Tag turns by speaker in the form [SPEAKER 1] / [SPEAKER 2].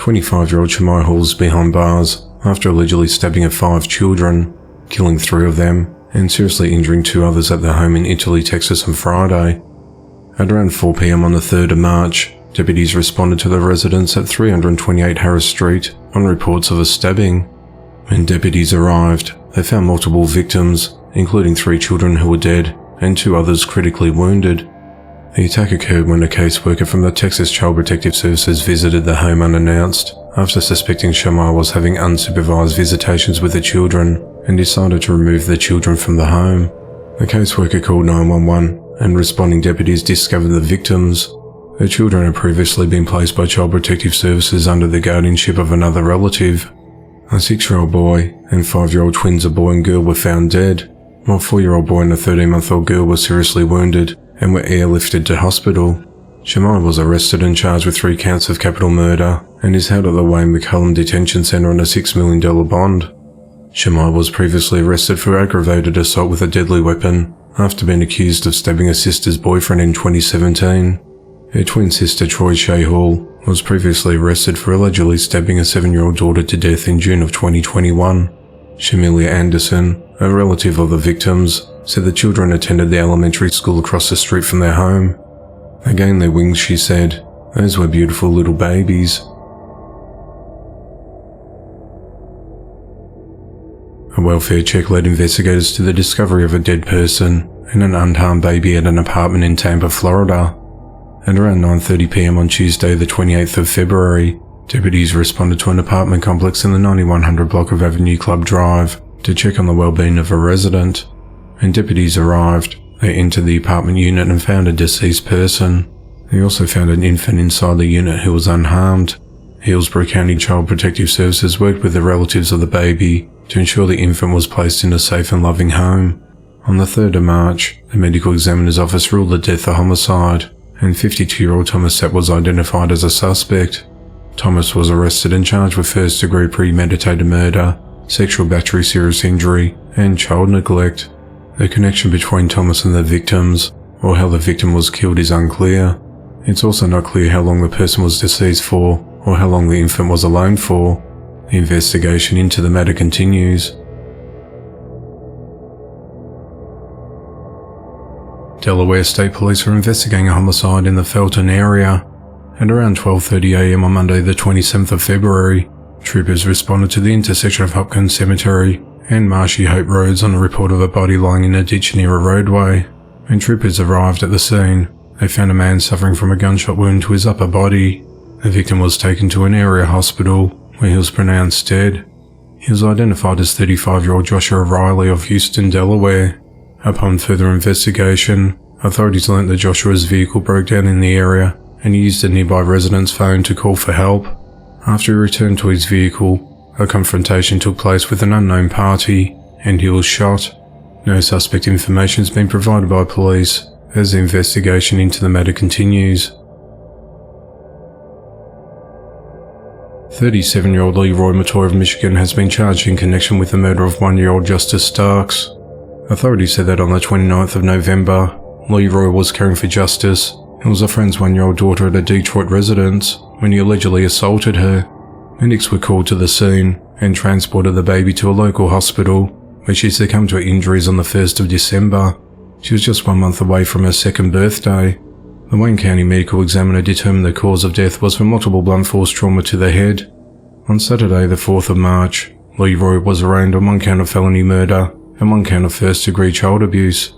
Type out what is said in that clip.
[SPEAKER 1] 25-year-old Shemai Hall is behind bars after allegedly stabbing at 5 children, killing 3 of them, and seriously injuring 2 others at their home in Italy, Texas on Friday. At around 4 p.m. on the 3rd of March, deputies responded to the residence at 328 Harris Street on reports of a stabbing. When deputies arrived, they found multiple victims, including 3 children who were dead and 2 others critically wounded. The attack occurred when a caseworker from the Texas Child Protective Services visited the home unannounced after suspecting Shemai was having unsupervised visitations with the children and decided to remove the children from the home. The caseworker called 911 and responding deputies discovered the victims. The children had previously been placed by Child Protective Services under the guardianship of another relative. A 6-year-old boy and 5-year-old twins, a boy and girl, were found dead, while a 4-year-old boy and a 13-month-old girl were seriously wounded and were airlifted to hospital. Shemai was arrested and charged with 3 counts of capital murder and is held at the Wayne McCullum Detention Center on a $6 million bond. Shemai was previously arrested for aggravated assault with a deadly weapon after being accused of stabbing her sister's boyfriend in 2017. Her twin sister, Troy Shea Hall, was previously arrested for allegedly stabbing a 7-year-old daughter to death in June of 2021. Shamilia Anderson, a relative of the victims, said the children attended the elementary school across the street from their home. They gained their wings, she said. Those were beautiful little babies. A welfare check led investigators to the discovery of a dead person and an unharmed baby at an apartment in Tampa, Florida. At around 9:30 p.m. on Tuesday, the 28th of February, deputies responded to an apartment complex in the 9100 block of Avenue Club Drive to check on the well-being of a resident. When deputies arrived, they entered the apartment unit and found a deceased person. They also found an infant inside the unit who was unharmed. Hillsborough County Child Protective Services worked with the relatives of the baby to ensure the infant was placed in a safe and loving home. On the 3rd of March, the medical examiner's office ruled the death a homicide, and 52-year-old Thomas Sapp was identified as a suspect. Thomas was arrested and charged with first-degree premeditated murder, sexual battery, serious injury, and child neglect. The connection between Thomas and the victims, or how the victim was killed, is unclear. It's also not clear how long the person was deceased for, or how long the infant was alone for. The investigation into the matter continues. Delaware State Police are investigating a homicide in the Felton area. At around 12:30 a.m. on Monday the 27th of February, troopers responded to the intersection of Hopkins Cemetery and Marshy Hope Roads on a report of a body lying in a ditch near a roadway. When troopers arrived at the scene, they found a man suffering from a gunshot wound to his upper body. The victim was taken to an area hospital, where he was pronounced dead. He was identified as 35-year-old Joshua Riley of Houston, Delaware. Upon further investigation, authorities learned that Joshua's vehicle broke down in the area and he used a nearby resident's phone to call for help. After he returned to his vehicle, a confrontation took place with an unknown party and he was shot. No suspect information has been provided by police as the investigation into the matter continues. 37-year-old Leroy Matoy of Michigan has been charged in connection with the murder of 1-year-old Justice Starks. Authorities said that on the 29th of November, Leroy was caring for Justice and was a friend's 1-year-old daughter at a Detroit residence when he allegedly assaulted her. Medics were called to the scene and transported the baby to a local hospital, where she succumbed to her injuries on the 1st of December. She was just 1 month away from her 2nd birthday. The Wayne County medical examiner determined the cause of death was from multiple blunt force trauma to the head. On Saturday, the 4th of March, Leroy was arraigned on 1 count of felony murder and 1 count of first-degree child abuse.